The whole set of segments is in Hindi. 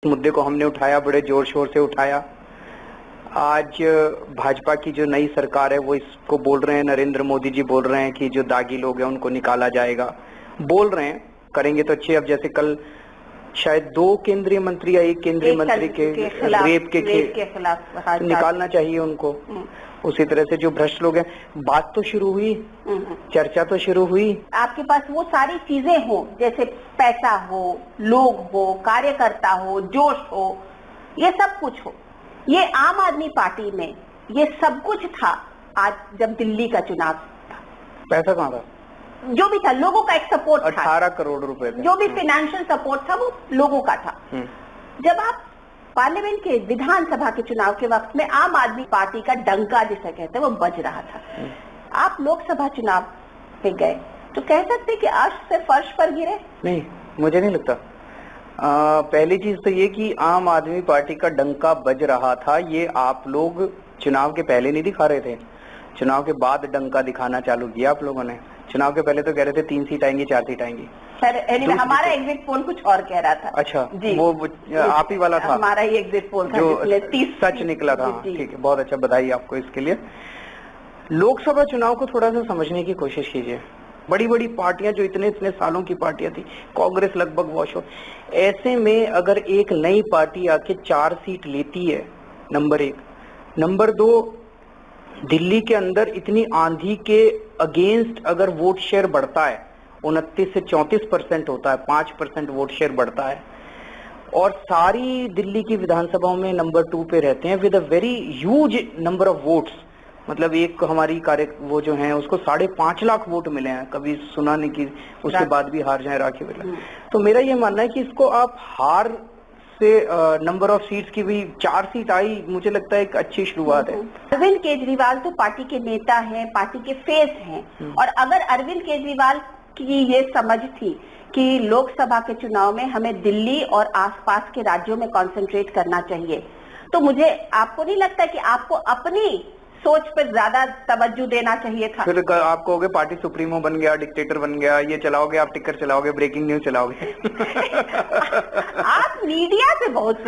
मुद्दे को हमने उठाया, बड़े जोर शोर से उठाया। आज भाजपा की जो नई सरकार है वो इसको बोल रहे हैं, नरेंद्र मोदी जी बोल रहे हैं कि जो दागी लोग हैं उनको निकाला जाएगा, बोल रहे हैं करेंगे तो अच्छे। अब जैसे कल शायद 2 केंद्रीय मंत्री या 1 केंद्रीय मंत्री के रेप के खिलाफ निकालना चाहिए उनको। उसी तरह से जो भ्रष्ट लोग हैं, बात तो शुरू हुई, चर्चा तो शुरू हुई। आपके पास वो सारी चीजें हो, जैसे पैसा हो, लोग हो, कार्यकर्ता हो, जोश हो, ये सब कुछ हो, ये आम आदमी पार्टी में ये सब कुछ था। आज जब दिल्ली का चुनाव था, पैसा कहाँ था? जो भी था, लोगों का एक सपोर्ट था, 18 करोड़ रुपए जो भी फाइनेंशियल सपोर्ट था वो लोगों का था। जब आप पार्लियामेंट के विधानसभा के चुनाव के वक्त में आम आदमी पार्टी का डंका जिसे कहते हैं वो बज रहा था, आप लोकसभा चुनाव पे गए तो कह सकते कि अर्श से फर्श पर गिरे? नहीं, मुझे नहीं लगता। पहली चीज तो ये कि आम आदमी पार्टी का डंका बज रहा था, ये आप लोग चुनाव के पहले नहीं दिखा रहे थे, चुनाव के बाद डंका दिखाना चालू किया आप लोगों ने। चुनाव के पहले तो कह रहे थे 3 सीट आएंगी, 4 सीट आएंगी। सर हमारा एग्जिट पोल कुछ और कह रहा था। अच्छा जी, वो आप ही वाला था? हमारा ही एग्जिट पोल था जो 30 सच निकला था। ठीक है, बहुत अच्छा, बधाई आपको इसके लिए। लोकसभा चुनाव को थोड़ा सा समझने की कोशिश कीजिए। बड़ी बड़ी पार्टियां जो इतने सालों की पार्टियां थी, कांग्रेस लगभग वॉश हो, ऐसे में अगर एक नई पार्टी आके 4 सीट लेती है, नंबर 1, नंबर 2, दिल्ली के अंदर इतनी आंधी के अगेंस्ट अगर वोट शेयर बढ़ता है, 29 से 34% होता है, 5% वोट शेयर बढ़ता है, और सारी दिल्ली की विधानसभाओं में नंबर 2 पे रहते हैं with a very huge number of votes. मतलब एक हमारी वो जो है उसको 5.5 लाख वोट मिले हैं, कभी सुना नहीं कि उसके बाद भी हार जाए राखी बिरला। तो मेरा ये मानना है कि इसको आप हार से नंबर ऑफ सीट्स की भी 4 सीट आई, मुझे लगता है एक अच्छी शुरुआत है। अरविंद केजरीवाल तो पार्टी के नेता हैं, पार्टी के फेस हैं, और अगर अरविंद केजरीवाल की ये समझ थी कि लोकसभा के चुनाव में हमें दिल्ली और आसपास के राज्यों में कंसंट्रेट करना चाहिए, तो मुझे आपको नहीं लगता कि आपको अपनी सोच पर ज्यादा तवज्जो देना चाहिए था? फिर आप कहोगे पार्टी सुप्रीमो बन गया, डिक्टेटर बन गया, ये चलाओगे आप, टिकर चलाओगे, ब्रेकिंग न्यूज चलाओगे। आप मीडिया से बहुत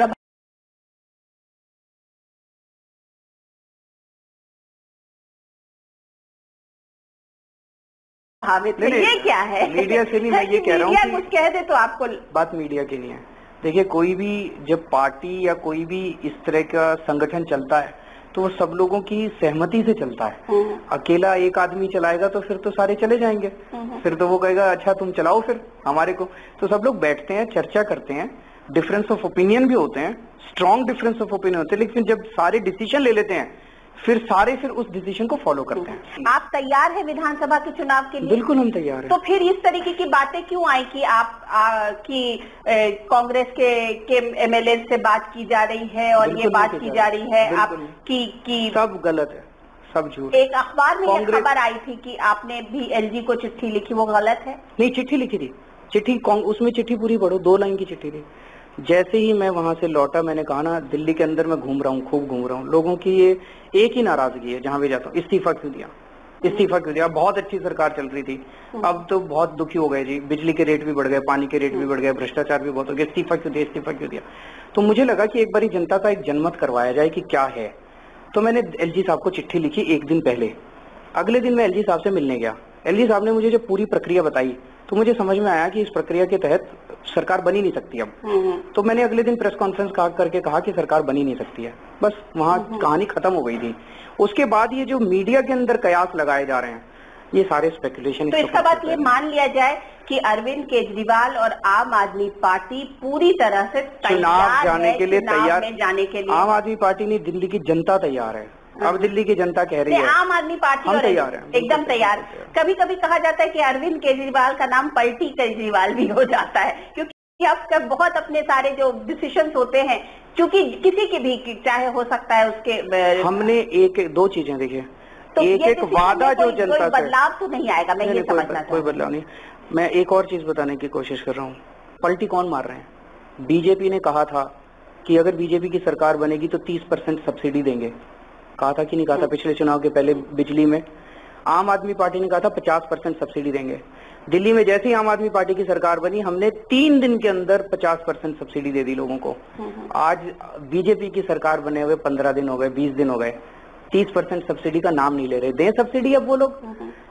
ये क्या है? मीडिया से नहीं, मैं ये कह रहा हूँ कि कुछ कह दे तो आपको बात मीडिया की नहीं है। देखिए, कोई भी जब पार्टी या कोई भी इस तरह का संगठन चलता है तो वो सब लोगों की सहमति से चलता है। अकेला एक आदमी चलाएगा तो फिर तो सारे चले जाएंगे, फिर तो वो कहेगा अच्छा तुम चलाओ फिर हमारे को। तो सब लोग बैठते हैं, चर्चा करते हैं, डिफरेंस ऑफ ओपिनियन भी होते हैं, स्ट्रॉन्ग डिफरेंस ऑफ ओपिनियन होते हैं, लेकिन जब सारे डिसीजन ले लेते हैं फिर सारे उस डिसीजन को फॉलो करते हैं। आप तैयार हैं विधानसभा के चुनाव के लिए? बिल्कुल हम तैयार हैं। तो फिर इस तरीके की बातें क्यों आई कि आप कांग्रेस के एमएलए से बात की जा रही है और ये बात की जा रही है आप की सब गलत है, सब झूठ। एक अखबार में ये खबर आई थी कि आपने भी एलजी को चिट्ठी लिखी, वो गलत है? नहीं, चिट्ठी लिखी थी, चिट्ठी उसमें चिट्ठी पूरी पढ़ो, 2 लाइन की चिट्ठी थी। जैसे ही मैं वहां से लौटा, मैंने कहा ना दिल्ली के अंदर मैं घूम रहा हूँ, खूब घूम रहा हूँ, लोगों की ये एक ही नाराजगी है जहां भी जाता हूँ, इस्तीफा क्यों दिया, इस्तीफा क्यों दिया। बहुत अच्छी सरकार चल रही थी, अब तो बहुत दुखी हो गए जी, बिजली के रेट भी बढ़ गए, पानी के रेट भी बढ़ गए, भ्रष्टाचार भी बहुत हो गया, इस्तीफा क्यों दिया, इस्तीफा क्यों दिया। तो मुझे लगा कि एक बारी जनता का एक जनमत करवाया जाए कि क्या है। तो मैंने एलजी साहब को चिट्ठी लिखी 1 दिन पहले। अगले दिन मैं एलजी साहब से मिलने गया, एलजी साहब ने मुझे जब पूरी प्रक्रिया बताई तो मुझे समझ में आया कि इस प्रक्रिया के तहत सरकार बनी नहीं सकती अब। तो मैंने अगले दिन प्रेस कॉन्फ्रेंस करके कहा कि सरकार बनी नहीं सकती है, बस वहाँ कहानी खत्म हो गई थी। उसके बाद ये जो मीडिया के अंदर कयास लगाए जा रहे हैं, ये सारे स्पेकुलेशन। तो इसका बात ये मान लिया जाए कि अरविंद केजरीवाल और आम आदमी पार्टी पूरी तरह से चुनाव जाने के लिए तैयार, जाने के लिए आम आदमी पार्टी नहीं, दिल्ली की जनता तैयार है। अब दिल्ली की जनता कह रही है आम आदमी पार्टी और तैयार है, एकदम तैयार। कभी कभी कहा जाता है कि अरविंद केजरीवाल का नाम पलटी केजरीवाल भी हो जाता है, क्योंकि अब बहुत अपने सारे जो डिसीजंस होते हैं, क्योंकि किसी की भी चाहे हो सकता है उसके, हमने 1-2 चीजें देखिए, तो एक वादा जो जनता से, बदलाव तो नहीं आएगा, मैं ये समझना, कोई बदलाव नहीं। मैं एक और चीज बताने की कोशिश कर रहा हूँ, पलटी कौन मार रहे हैं? बीजेपी ने कहा था कि अगर बीजेपी की सरकार बनेगी तो 30% सब्सिडी देंगे, कहा था कि नहीं कहा था पिछले चुनाव के पहले बिजली में। आम आदमी पार्टी ने कहा था 50% सब्सिडी देंगे। दिल्ली में जैसे ही आम आदमी पार्टी की सरकार बनी, हमने 3 दिन के अंदर 50% सब्सिडी दे दी लोगों को। आज बीजेपी की सरकार बने हुए 15 दिन हो गए, 20 दिन हो गए, 30% सब्सिडी का नाम नहीं ले रहे। दें सब्सिडी अब वो लोग,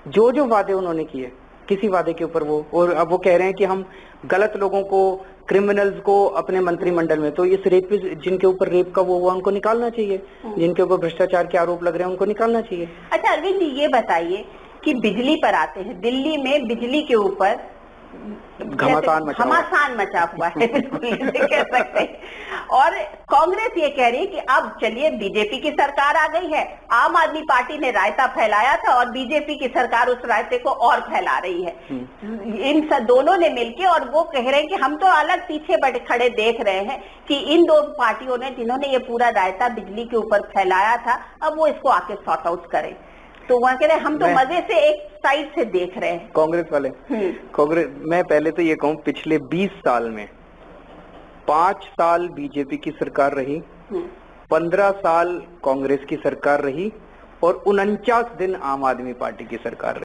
जो वादे उन्होंने किए, किसी वादे के ऊपर वो, और अब वो कह रहे हैं कि हम गलत लोगों को, क्रिमिनल्स को अपने मंत्रिमंडल में, तो इस रेपिस्ट जिनके ऊपर रेप का वो हुआ उनको निकालना चाहिए, जिनके ऊपर भ्रष्टाचार के आरोप लग रहे हैं उनको निकालना चाहिए। अच्छा अरविंद जी, ये बताइए कि बिजली पर आते हैं, दिल्ली में बिजली के ऊपर घमासान मचा हुआ है बिल्कुल ऐसे कह सकते हैं। और कांग्रेस ये कह रही है कि अब चलिए बीजेपी की सरकार आ गई है, आम आदमी पार्टी ने रायता फैलाया था और बीजेपी की सरकार उस रायते को और फैला रही है। इन दोनों ने मिलके, और वो कह रहे हैं कि हम तो अलग पीछे बैठे खड़े देख रहे हैं कि इन दो पार्टियों ने, जिन्होंने ये पूरा रायता बिजली के ऊपर फैलाया था, अब वो इसको आके सॉर्ट आउट करें। तो वहाँ कह रहे हम तो मजे से एक साइड से देख रहे हैं कांग्रेस वाले। कांग्रेस, मैं पहले तो ये कहूँ, पिछले 20 साल में 5 साल बीजेपी की सरकार रही, 15 साल कांग्रेस की सरकार रही, और 49 दिन आम आदमी पार्टी की सरकार रही।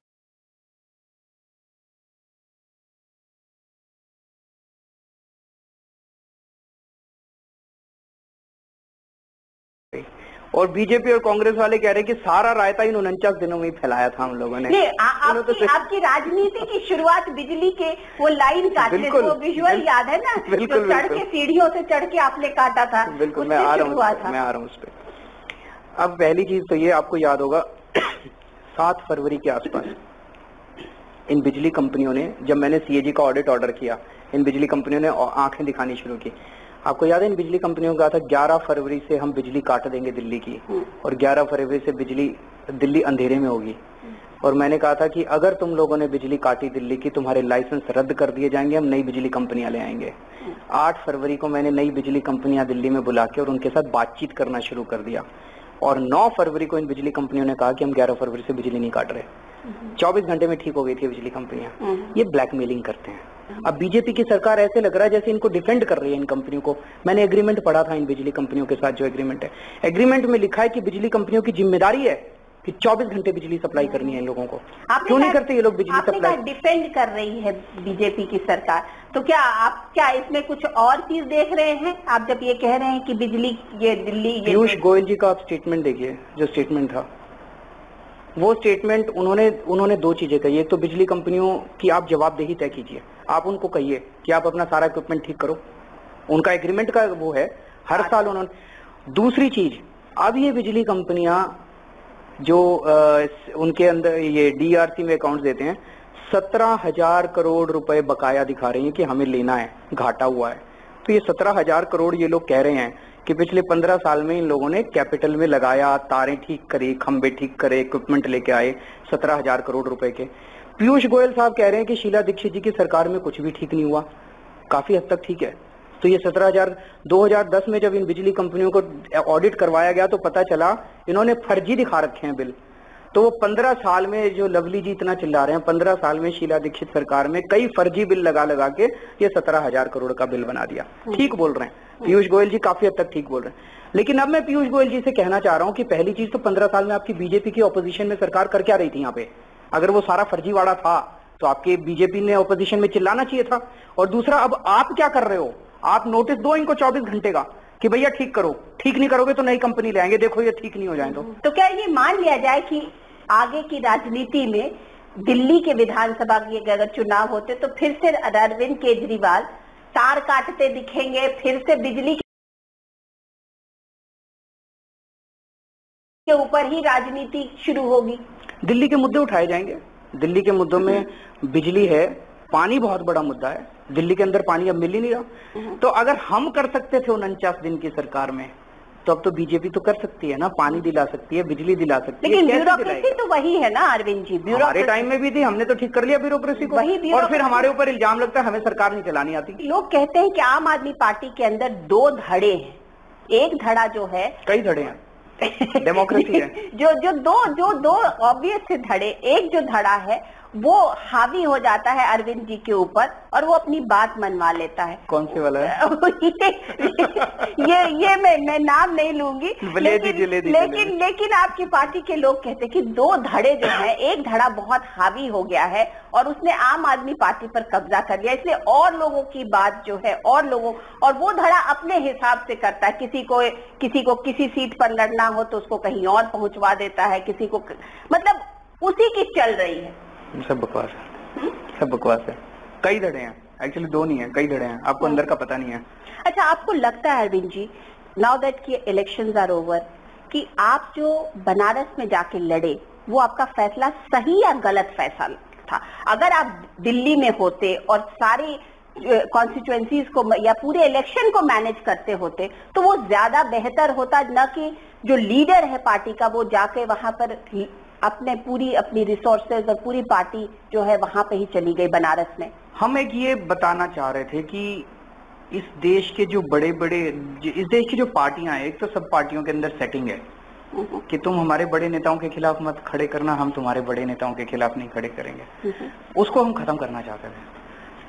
और बीजेपी और कांग्रेस वाले कह रहे हैं कि सारा रायता इन 49 दिनों में ही फैलाया था हम लोगों ने। आपकी राजनीति की शुरुआत बिजली के वो लाइन काटने, वो विजुअल याद है ना, बिल्कुल, चढ़ के सीढ़ियों से चढ़ के आपने काटा था। बिल्कुल, मैं आ रहा हूँ उस पर। अब पहली चीज तो ये आपको याद होगा, 7 फरवरी के आसपास इन बिजली कंपनियों ने, जब मैंने सीएजी का ऑडिट ऑर्डर किया, इन बिजली कंपनियों ने आंखें दिखानी शुरू की। आपको याद है, इन बिजली कंपनियों को कहा था 11 फरवरी से हम बिजली काट देंगे दिल्ली की, और 11 फरवरी से दिल्ली अंधेरे में होगी। और मैंने कहा था कि अगर तुम लोगों ने बिजली काटी दिल्ली की, तुम्हारे लाइसेंस रद्द कर दिए जाएंगे, हम नई बिजली कंपनियां ले आएंगे। 8 फरवरी को मैंने नई बिजली कंपनियां दिल्ली में बुला के और उनके साथ बातचीत करना शुरू कर दिया, और 9 फरवरी को इन बिजली कंपनियों ने कहा कि हम 11 फरवरी से बिजली नहीं काट रहे। 24 घंटे में ठीक हो गई थी बिजली कंपनियां। ये ब्लैकमेलिंग करते हैं। अब बीजेपी की सरकार ऐसे लग रहा है जैसे इनको डिफेंड कर रही है इन कंपनियों को। मैंने एग्रीमेंट पढ़ा था इन बिजली कंपनियों के साथ, जो एग्रीमेंट है, एग्रीमेंट में लिखा है कि बिजली कंपनियों की जिम्मेदारी है कि 24 घंटे बिजली सप्लाई करनी है इन लोगों को। क्यों नहीं करते ये लोग बिजली सप्लाई? डिफेंड कर रही है बीजेपी की सरकार, तो क्या इसमें कुछ और चीज देख रहे हैं आप, जब ये कह रहे हैं कि बिजली ये दिल्ली? पीयूष गोयल जी का आप स्टेटमेंट देखिए, जो स्टेटमेंट था, वो स्टेटमेंट उन्होंने 2 चीजें कही। एक तो बिजली कंपनियों की आप जवाबदेही तय कीजिए, आप उनको कहिए कि आप अपना सारा इक्विपमेंट ठीक करो, उनका एग्रीमेंट का वो है, हर साल उन्होंने। दूसरी चीज, अब ये बिजली कंपनियां जो उनके अंदर ये डीआरसी में अकाउंट देते हैं, 17,000 करोड़ रुपए बकाया दिखा रही हैं कि हमें लेना है, घाटा हुआ है। तो ये 17,000 करोड़ ये लोग कह रहे हैं कि पिछले 15 साल में इन लोगों ने कैपिटल में लगाया, तारें ठीक करी, खंबे ठीक करे, इक्विपमेंट लेके आए 17,000 करोड़ रुपए के। पीयूष गोयल साहब कह रहे हैं कि शीला दीक्षित जी की सरकार में कुछ भी ठीक नहीं हुआ, काफी हद तक ठीक है। तो ये 17,000, 2010 में जब इन बिजली कंपनियों को ऑडिट करवाया गया तो पता चला इन्होंने फर्जी दिखा रखे हैं बिल। तो वो 15 साल में, जो लवली जी इतना चिल्ला रहे हैं, 15 साल में शीला दीक्षित सरकार में कई फर्जी बिल लगा के ये 17,000 करोड़ का बिल बना दिया। ठीक बोल रहे हैं पीयूष गोयल जी, काफी हद तक ठीक बोल रहे हैं। लेकिन अब मैं पीयूष गोयल जी से कहना चाह रहा हूँ कि पहली चीज तो 15 साल में आपकी बीजेपी की ऑपोजिशन में सरकार कर क्या रही थी यहाँ पे? अगर वो सारा फर्जीवाड़ा था तो आपके बीजेपी ने ऑपोजिशन में चिल्लाना चाहिए था। और दूसरा, अब आप क्या कर रहे हो? आप नोटिस दो इनको 24 घंटे का कि भैया ठीक करो, ठीक नहीं करोगे तो नई कंपनी ले आएंगे, देखो ये ठीक नहीं हो जाए तो क्या ये मान लिया जाए कि आगे की राजनीति में दिल्ली के विधानसभा के अगर चुनाव होते तो फिर से अरविंद केजरीवाल तार काटते दिखेंगे, फिर से बिजली के ऊपर ही राजनीति शुरू होगी? दिल्ली के मुद्दे उठाए जाएंगे। दिल्ली के मुद्दों में बिजली है, पानी बहुत बड़ा मुद्दा है, दिल्ली के अंदर पानी अब मिल ही नहीं रहा। तो अगर हम कर सकते थे 49 दिन की सरकार में, तो अब तो बीजेपी तो कर सकती है ना, पानी दिला सकती है, बिजली दिला सकती है। लेकिन ब्यूरोक्रेसी तो वही है ना अरविंद जी, हमारे टाइम में भी थी, हमने तो ठीक कर लिया ब्यूरोक्रेसी को, और फिर हमारे ऊपर इल्जाम लगता है हमें सरकार नहीं चलानी आती। लोग कहते हैं कि आम आदमी पार्टी के अंदर 2 धड़े हैं। एक धड़ा जो है, कई धड़े हैं, डेमोक्रेसी है। जो दो ऑब्वियस से धड़े, एक जो धड़ा है वो हावी हो जाता है अरविंद जी के ऊपर और वो अपनी बात मनवा लेता है। कौन से वाला है? ये मैं नाम नहीं लूंगी, लेकिन आपकी पार्टी के लोग कहते कि 2 धड़े जो हैं, एक धड़ा बहुत हावी हो गया है और उसने आम आदमी पार्टी पर कब्जा कर लिया, इसलिए और लोगों की बात जो है और वो धड़ा अपने हिसाब से करता है, किसी को किसी सीट पर लड़ना हो तो उसको कहीं और पहुंचवा देता है, किसी को मतलब उसी की चल रही है। सब बकवास है, सब बकवास है। कई धड़े हैं, एक्चुअली 2 नहीं है, कई धड़े हैं, आपको अंदर का पता नहीं है। अच्छा, आपको लगता है अरविंद जी, नाउ दैट कि इलेक्शंस आर ओवर, कि आप जो बनारस में जाके लड़े वो आपका फैसला सही या गलत फैसला था? अगर आप दिल्ली में होते और सारी कॉन्स्टिट्यूएंसीज को या पूरे इलेक्शन को मैनेज करते होते तो वो ज्यादा बेहतर होता, न कि जो लीडर है पार्टी का वो जाके वहां पर अपनी रिसोर्सेज और पूरी पार्टी जो है वहां पे ही चली गई बनारस में। हम एक ये बताना चाह रहे थे कि इस देश के जो इस देश की जो पार्टियां हैं, एक तो सब पार्टियों के अंदर सेटिंग है कि तुम हमारे बड़े नेताओं के खिलाफ मत खड़े करना, हम तुम्हारे बड़े नेताओं के खिलाफ नहीं खड़े करेंगे। उसको हम खत्म करना चाहते थे।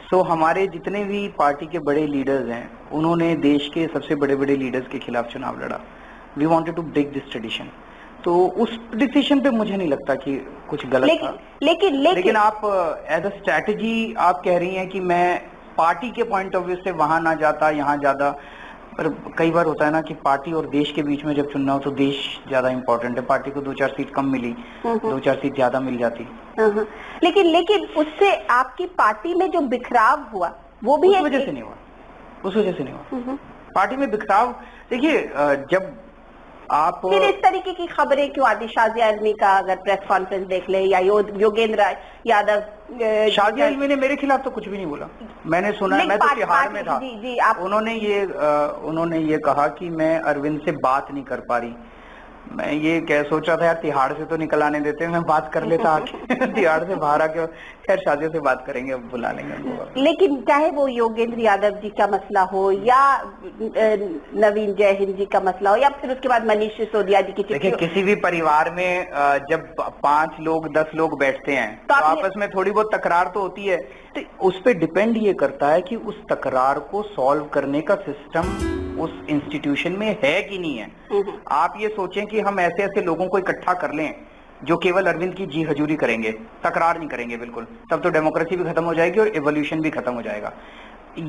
सो हमारे जितने भी पार्टी के बड़े लीडर्स हैं, उन्होंने देश के सबसे बड़े बड़े लीडर्स के खिलाफ चुनाव लड़ा। We wanted to break this tradition. तो उस डिसीजन पे मुझे नहीं लगता कि कुछ गलत था। लेकिन आप एज अ स्ट्रैटेजी आप कह रही हैं कि मैं पार्टी के पॉइंट ऑफ व्यू से वहां ना जाता, यहाँ ज्यादा, पर कई बार होता है ना कि पार्टी और देश के बीच में जब चुनना हो तो देश ज्यादा इंपॉर्टेंट है। पार्टी को 2-4 सीट कम मिली, 2-4 सीट ज्यादा मिल जाती। लेकिन उससे आपकी पार्टी में जो बिखराव हुआ वो भी उस वजह से नहीं हुआ। पार्टी में बिखराव, देखिए जब आप फिर इस तरीके की खबरें क्यों आती? शाजिया आजमी का अगर प्रेस कॉन्फ्रेंस देख ले, या योगेंद्र यादव, शाजिया आजमी ने मेरे खिलाफ तो कुछ भी नहीं बोला। मैंने सुना, मैं तो तिहाड़ में था। जी, उन्होंने ये कहा कि मैं अरविंद से बात नहीं कर पा रही। मैं ये सोचा था यार तिहाड़ से तो निकल आने देते, मैं बात कर लेता आके तिहाड़ से बाहर आके। खैर शाजिया से बात करेंगे, अब बुला लेंगे उनको। लेकिन चाहे वो योगेंद्र यादव जी का मसला हो या नवीन जयहिंद जी का मसला हो या फिर उसके बाद मनीष सिसोदिया जी की चिट्ठी। देखिए, किसी भी परिवार में जब 5 लोग 10 लोग बैठते हैं तो आपस में थोड़ी बहुत तकरार तो होती है। तो उस पर डिपेंड ये करता है कि उस तकरार को सॉल्व करने का सिस्टम उस इंस्टीट्यूशन में है कि नहीं है। आप ये सोचें कि हम ऐसे ऐसे लोगों को इकट्ठा कर लें जो केवल अरविंद की जी हजूरी करेंगे, तकरार नहीं करेंगे बिल्कुल, तब तो डेमोक्रेसी भी खत्म हो जाएगी और एवोल्यूशन भी खत्म हो जाएगा।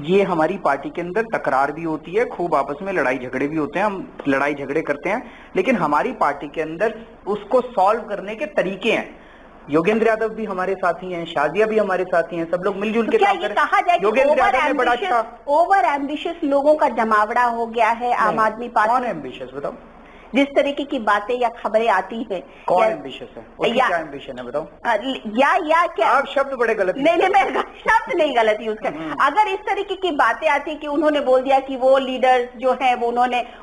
ये हमारी पार्टी के अंदर तकरार भी होती है, खूब आपस में लड़ाई झगड़े भी होते हैं, हम लड़ाई झगड़े करते हैं, लेकिन हमारी पार्टी के अंदर उसको सॉल्व करने के तरीके हैं। योगेंद्र यादव भी हमारे साथी हैं, शाजिया भी हमारे साथी हैं, सब लोग मिलजुल के काम करें। योगेंद्र यादव ने बड़ा अच्छा ओवर एम्बिशियस लोगों का जमावड़ा हो गया है आम आदमी पार्टी। कौन एम्बिशियस बताओ? जिस तरीके की बातें या खबरें आती है, कौन एम्बिशियस है? क्या एम्बिशन है बताओ? या क्या आप शब्द बड़े गलत? नहीं, मैं शब्द नहीं गलत यूज कर। अगर इस तरीके की बातें आती है कि उन्होंने बोल दिया कि वो लीडर्स जो है वो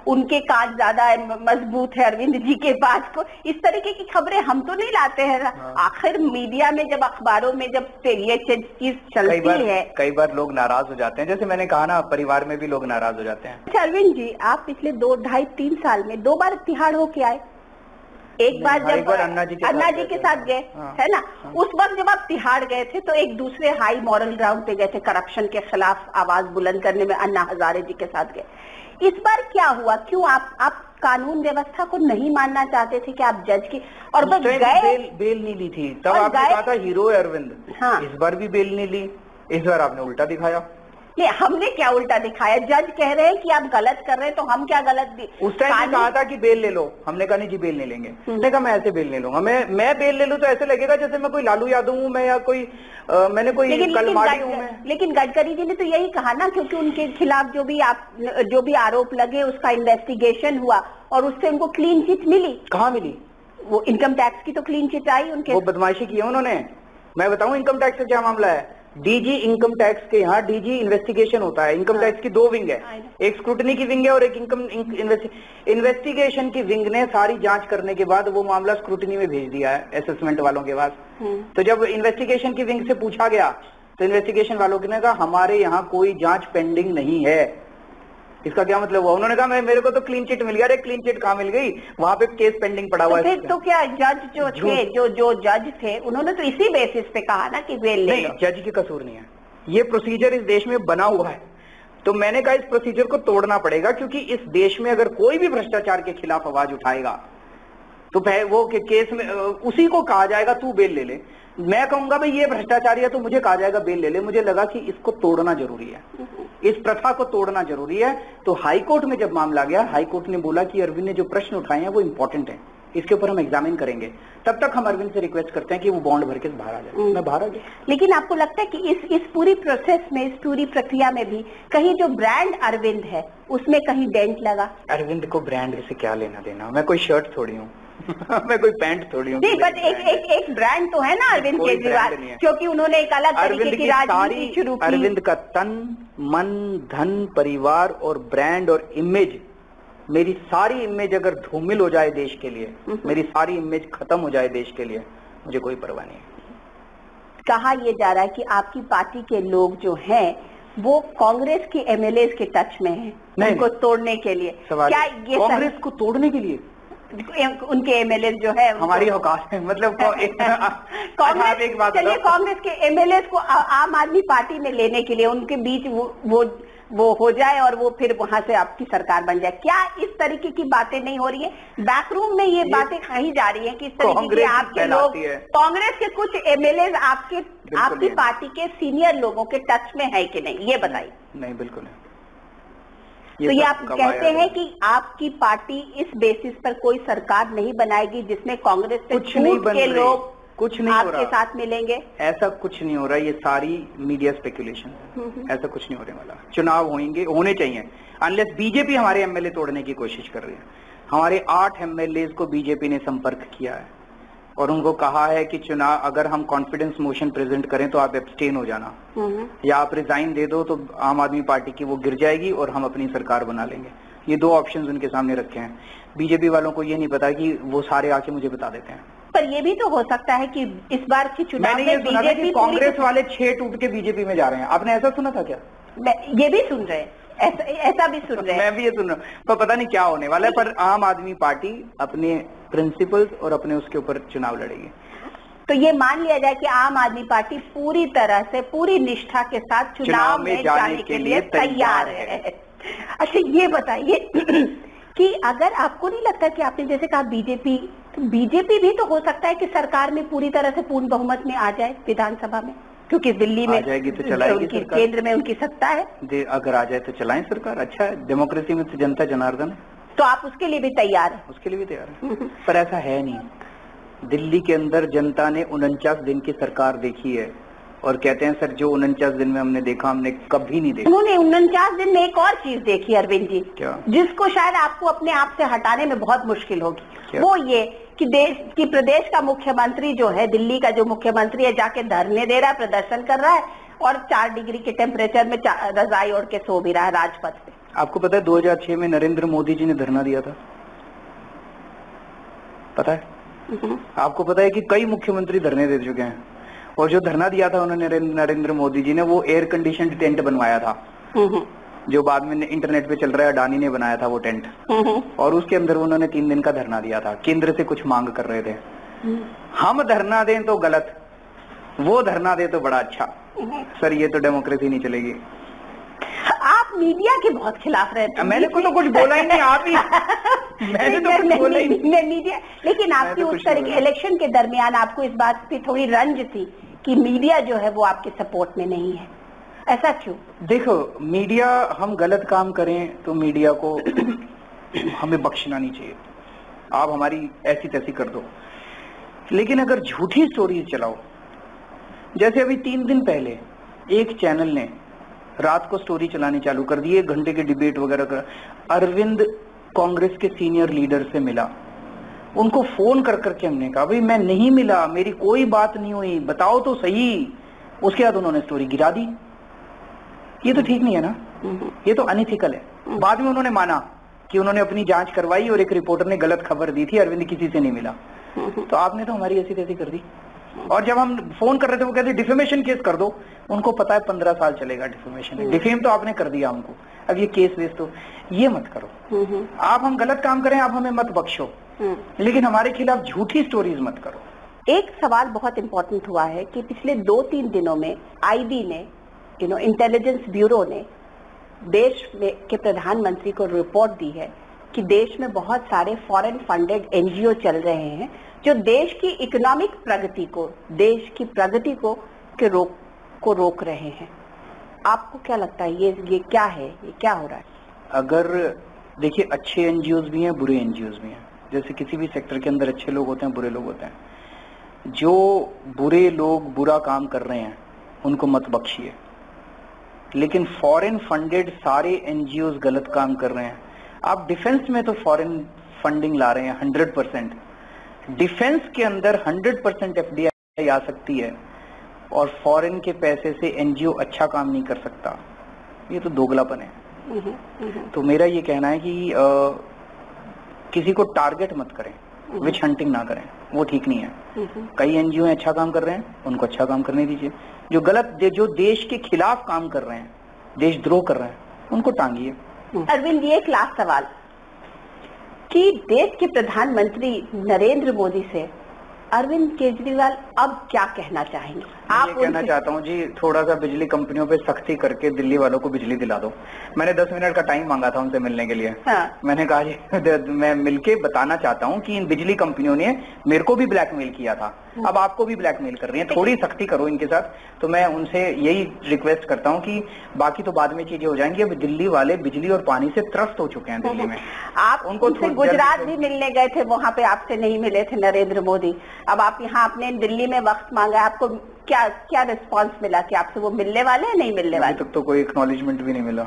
उनके काज ज्यादा मजबूत है अरविंद जी के बात को, इस तरीके की खबरें हम तो नहीं लाते हैं। आखिर मीडिया में जब अखबारों में जब ये चीज चलती है, कई बार लोग नाराज हो जाते हैं। जैसे मैंने कहा ना, परिवार में भी लोग नाराज हो जाते हैं। अरविंद जी, आप पिछले 2, 2.5, 3 साल में 2 बार तिहाड़ होके आए। एक बार जब अन्ना जी के साथ गए, है ना, उस वक्त जब आप तिहाड़ गए थे तो एक दूसरे हाई मॉरल ग्राउंड पे गए थे, करप्शन के खिलाफ आवाज बुलंद करने में अन्ना हजारे जी के साथ गए। इस बार क्या हुआ? क्यों आप कानून व्यवस्था को नहीं मानना चाहते थे कि आप जज की और बस गए? बेल नहीं ली थी तब आपने कहा था हीरो है अरविंद। हाँ, इस बार भी बेल नहीं ली, इस बार आपने उल्टा दिखाया। नहीं, हमने क्या उल्टा दिखाया? जज कह रहे हैं कि आप गलत कर रहे हैं तो हम क्या गलत? उस टाइम कहा था कि बेल ले लो, हमने कहा नहीं जी बेल नहीं लेंगे। उसने कहा मैं ऐसे बेल ले लूंगा। मैं बेल ले लूं तो ऐसे लगेगा जैसे मैं कोई लालू यादव हूँ मैं, या कोई मैंने कोई कलमाड़ी हूँ मैं। लेकिन गडकरी जी ने तो यही कहा ना, क्योंकि उनके खिलाफ जो भी आरोप लगे उसका इन्वेस्टिगेशन हुआ और उससे उनको क्लीन चिट मिली। कहाँ मिली? वो इनकम टैक्स की तो क्लीन चिट आई उनके। वो बदमाशी की है उन्होंने। मैं बताऊं इनकम टैक्स का क्या मामला है? डीजी इनकम टैक्स के यहाँ डीजी इन्वेस्टिगेशन होता है। इनकम टैक्स की 2 विंग है, एक स्क्रूटनी की विंग है और एक इन्वेस्टिगेशन की विंग ने सारी जांच करने के बाद वो मामला स्क्रूटनी में भेज दिया है असेसमेंट वालों के पास। तो जब इन्वेस्टिगेशन की विंग से पूछा गया तो इन्वेस्टिगेशन वालों ने कहा हमारे यहाँ कोई जांच पेंडिंग नहीं है। इसका क्या मतलब हुआ? उन्होंने कहा मेरे को तो क्लीन चिट मिल गया। अरे क्लीन चिट कहाँ मिल गई? वहां पे केस पेंडिंग पड़ा हुआ है। तो क्या जज जो थे, जो जज थे, उन्होंने तो इसी बेसिस पे कहा ना कि बेल ले लो। जज की कसूर नहीं है, ये प्रोसीजर इस देश में बना हुआ है। तो मैंने कहा इस प्रोसीजर को तोड़ना पड़ेगा, क्योंकि इस देश में अगर कोई भी भ्रष्टाचार के खिलाफ आवाज उठाएगा तो वो केस में उसी को कहा जाएगा तू बेल ले ले। मैं कहूंगा भाई ये भ्रष्टाचारी है तो मुझे कहा जाएगा बेल ले ले। मुझे लगा कि इसको तोड़ना जरूरी है, इस प्रथा को तोड़ना जरूरी है। तो हाईकोर्ट में जब मामला गया, हाईकोर्ट ने बोला कि अरविंद ने जो प्रश्न उठाए हैं वो इंपॉर्टेंट है, इसके ऊपर हम एग्जामिन करेंगे। तब तक हम अरविंद से रिक्वेस्ट करते हैं कि वो बॉन्ड भर के बाहर आ जाए। मैं बाहर आ गया। लेकिन आपको लगता है कि इस पूरी प्रोसेस में, इस पूरी प्रक्रिया में भी कहीं जो ब्रांड अरविंद है उसमें कहीं डेंट लगा? अरविंद को ब्रांड से क्या लेना देना? मैं कोई शर्ट थोड़ी हूँ मैं कोई पैंट थोड़ी हूँ। नहीं, बट एक ब्रांड तो है ना अरविंद केजरीवाल, क्योंकि उन्होंने एक अलग तरीके की राजनीति शुरू की। अरविंद का तन, मन, धन, परिवार और ब्रांड और इमेज, मेरी सारी इमेज अगर धूमिल हो जाए देश के लिए, मेरी सारी इमेज खत्म हो जाए देश के लिए, मुझे कोई परवाह नहीं है। कहा यह जा रहा है कि आपकी पार्टी के लोग जो हैं वो कांग्रेस के एमएलए के टच में हैं, उनको तोड़ने के लिए। क्या ये कांग्रेस को तोड़ने के लिए उनके एमएलए जो है हमारी औकात है? मतलब कांग्रेस, चलिए कांग्रेस के एमएलए को आम आदमी पार्टी में लेने के लिए उनके बीच वो हो जाए और वो फिर वहां से आपकी सरकार बन जाए। क्या इस तरीके की बातें नहीं हो रही है? बैकरूम में ये बातें कही जा रही है कि इस तरीके के आपके लोग, कांग्रेस के कुछ एमएलए आपकी पार्टी के सीनियर लोगों के टच में है कि नहीं, ये बताइए। नहीं, बिल्कुल नहीं। तो ये आप कहते हैं कि आपकी पार्टी इस बेसिस पर कोई सरकार नहीं बनाएगी जिसमें कांग्रेस से छूट के लोग कुछ नहीं आपके साथ मिलेंगे? ऐसा कुछ नहीं हो रहा, ये सारी मीडिया स्पेकुलेशन है। ऐसा कुछ नहीं होने वाला। चुनाव होने चाहिए अनलेस बीजेपी हमारे एमएलए तोड़ने की कोशिश कर रही है। हमारे 8 एमएलए को बीजेपी ने संपर्क किया है और उनको कहा है कि चुनाव अगर हम कॉन्फिडेंस मोशन प्रेजेंट करें तो आप एब्सटेन हो जाना, या आप रिजाइन दे दो तो आम आदमी पार्टी की वो गिर जाएगी और हम अपनी सरकार बना लेंगे। ये 2 ऑप्शंस उनके सामने रखे हैं। बीजेपी वालों को ये नहीं पता कि वो सारे आके मुझे बता देते हैं। पर ये भी तो हो सकता है कि इस बार की चुनाव में बीजेपी, कांग्रेस वाले 6 टूट के बीजेपी में जा रहे हैं। आपने ऐसा सुना था क्या? ये भी सुन रहे हैं, ऐसा भी सुन रहे हैं। मैं भी ये सुन रहा हूँ, पर पता नहीं क्या होने वाला है। पर आम आदमी पार्टी अपने प्रिंसिपल्स और अपने उसके ऊपर चुनाव लड़ेगी। तो ये मान लिया जाए कि आम आदमी पार्टी पूरी तरह से, पूरी निष्ठा के साथ चुनाव में जाने के लिए तैयार है। अच्छा, ये बताइए कि अगर आपको नहीं लगता कि आपने जैसे कहा बीजेपी, तो बीजेपी भी तो हो सकता है कि सरकार में पूरी तरह से पूर्ण बहुमत में आ जाए विधानसभा में, क्योंकि दिल्ली में आ जाएगी तो चलाएगी सरकार, केंद्र में उनकी सत्ता है। अगर आ जाए तो चलाएं सरकार। अच्छा है, डेमोक्रेसी में तो जनता जनार्दन है। तो आप उसके लिए भी तैयार हैं? उसके लिए भी तैयार है, पर ऐसा है नहीं। दिल्ली के अंदर जनता ने 49 दिन की सरकार देखी है और कहते हैं सर जो 49 दिन में हमने देखा हमने कभी नहीं देखा। उन्होंने 49 दिन में एक और चीज देखी अरविंद जी, क्या? जिसको शायद आपको अपने आप से हटाने में बहुत मुश्किल होगी। वो ये कि प्रदेश का मुख्यमंत्री जो है, दिल्ली का जो मुख्यमंत्री है, जाके धरने दे रहा है, प्रदर्शन कर रहा है और 4 डिग्री के टेम्परेचर में रजाई ओढ़ के सो भी रहा है राजपथ पे। आपको पता है 2006 में नरेंद्र मोदी जी ने धरना दिया था? पता है? आपको पता है कि कई मुख्यमंत्री धरने दे चुके हैं और जो धरना दिया था उन्होंने नरेंद्र मोदी जी ने, वो एयर कंडीशनड टेंट बनवाया था जो बाद में इंटरनेट पे चल रहा है। अडानी ने बनाया था वो टेंट और उसके अंदर उन्होंने 3 दिन का धरना दिया था। केंद्र से कुछ मांग कर रहे थे। हम धरना दें तो गलत, वो धरना दे तो बड़ा अच्छा। सर ये तो डेमोक्रेसी नहीं चलेगी। आप मीडिया के बहुत खिलाफ रहते हैं। मैंने तो कुछ बोला ही नहीं, आप ही मैंने तो कुछ बोला ही नहीं। मीडिया, लेकिन आपकी उस तरह के इलेक्शन के दरमियान आपको इस बात की थोड़ी रंज थी कि मीडिया जो है वो आपके सपोर्ट में नहीं है। ऐसा क्यों? देखो, मीडिया, हम गलत काम करें तो मीडिया को हमें बख्शना नहीं चाहिए। आप हमारी ऐसी तैसी कर दो, लेकिन अगर झूठी स्टोरीज चलाओ, जैसे अभी 3 दिन पहले एक चैनल ने रात को स्टोरी चलानी चालू कर दी, 1 घंटे की डिबेट वगैरह कर, अरविंद कांग्रेस के सीनियर लीडर से मिला, उनको फोन कर करके हमने कहा भाई मैं नहीं मिला, मेरी कोई बात नहीं हुई, बताओ तो सही। उसके बाद उन्होंने स्टोरी गिरा दी। ये तो ठीक नहीं है ना, ये तो अनइथिकल है। बाद में उन्होंने माना कि उन्होंने अपनी जांच करवाई और एक रिपोर्टर ने गलत खबर दी थी, अरविंद किसी से नहीं मिला। तो आपने तो हमारी ऐसी तैसी कर दी। और जब हम फोन कर रहे थे वो कहते डिफेमेशन केस कर दो। उनको पता है 15 साल चलेगा डिफेमेशन, डिफेम तो आपने कर दिया हमको, अब ये केस वेस तो ये मत करो। आप हम गलत काम करें, आप हमें मत बख्शो, लेकिन हमारे खिलाफ झूठी स्टोरीज मत करो। एक सवाल बहुत इंपॉर्टेंट हुआ है कि पिछले 2-3 दिनों में आईबी ने, इंटेलिजेंस ब्यूरो ने देश में के प्रधानमंत्री को रिपोर्ट दी है कि देश में बहुत सारे फॉरेन फंडेड एनजीओ चल रहे हैं जो देश की इकोनॉमिक प्रगति को, देश की प्रगति को रोक रहे हैं। आपको क्या लगता है ये क्या है, ये क्या हो रहा है? अगर देखिए, अच्छे एनजीओज भी हैं, बुरे एनजीओज भी हैं। जैसे किसी भी सेक्टर के अंदर अच्छे लोग होते हैं, बुरे लोग होते हैं। जो बुरे लोग बुरा काम कर रहे हैं उनको मत बख्शिए, लेकिन फॉरेन फंडेड सारे एनजीओज गलत काम कर रहे हैं। आप डिफेंस में तो फॉरेन फंडिंग ला रहे हैं 100%। डिफेंस के अंदर 100% एफडीआई आ सकती है और फॉरेन के पैसे से एनजीओ अच्छा काम नहीं कर सकता। ये तो दोगलापन है। तो मेरा ये कहना है कि किसी को टारगेट मत करें, विच हंटिंग ना करें, वो ठीक नहीं है। कई एनजीओ अच्छा काम कर रहे हैं, उनको अच्छा काम करने दीजिए। जो गलत, जो देश के खिलाफ काम कर रहे हैं, देशद्रोह कर रहे हैं, उनको टांगिए। अरविंद, ये एक लास्ट सवाल कि देश के प्रधानमंत्री नरेंद्र मोदी से अरविंद केजरीवाल अब क्या कहना चाहेंगे? आप ये कहना चाहता हूँ जी, थोड़ा सा बिजली कंपनियों पे सख्ती करके दिल्ली वालों को बिजली दिला दो। मैंने 10 मिनट का टाइम मांगा था उनसे मिलने के लिए। हाँ। मैंने कहा जी मैं मिलके बताना चाहता हूँ कि इन बिजली कंपनियों ने मेरे को भी ब्लैकमेल किया था, अब आपको भी ब्लैकमेल कर रही है, थोड़ी सख्ती करो इनके साथ। तो मैं उनसे यही रिक्वेस्ट करता हूँ कि बाकी तो बाद में चीजें हो जाएंगी। अब दिल्ली वाले बिजली और पानी से त्रस्त हो चुके हैं दिल्ली में। आप उनको गुजरात भी मिलने गए थे, वहाँ पे आपसे नहीं मिले थे नरेंद्र मोदी। अब आप यहाँ आपने दिल्ली में वक्त मांगा, आपको क्या क्या रिस्पांस मिला कि आपसे वो मिलने वाले हैं, नहीं मिलने वाले? अभी तक तो कोई एक्नॉलेजमेंट भी नहीं मिला।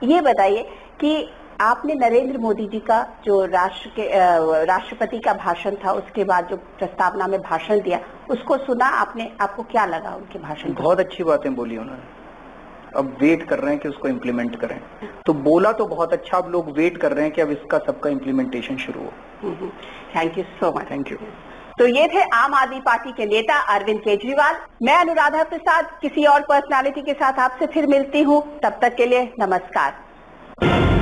ये बताइए कि आपने नरेंद्र मोदी जी का जो राष्ट्रपति का भाषण था, उसके बाद जो प्रस्तावना में भाषण दिया, उसको सुना आपने? आपको क्या लगा उनके भाषण? बहुत अच्छी बातें बोली उन्होंने। अब वेट कर रहे हैं कि उसको इम्प्लीमेंट करें। तो बोला तो बहुत अच्छा, अब लोग वेट कर रहे हैं कि अब इसका सबका इम्प्लीमेंटेशन शुरू हो। Thank you so much. Thank you. तो ये थे आम आदमी पार्टी के नेता अरविंद केजरीवाल। मैं अनुराधा प्रसाद किसी और पर्सनालिटी के साथ आपसे फिर मिलती हूँ। तब तक के लिए नमस्कार।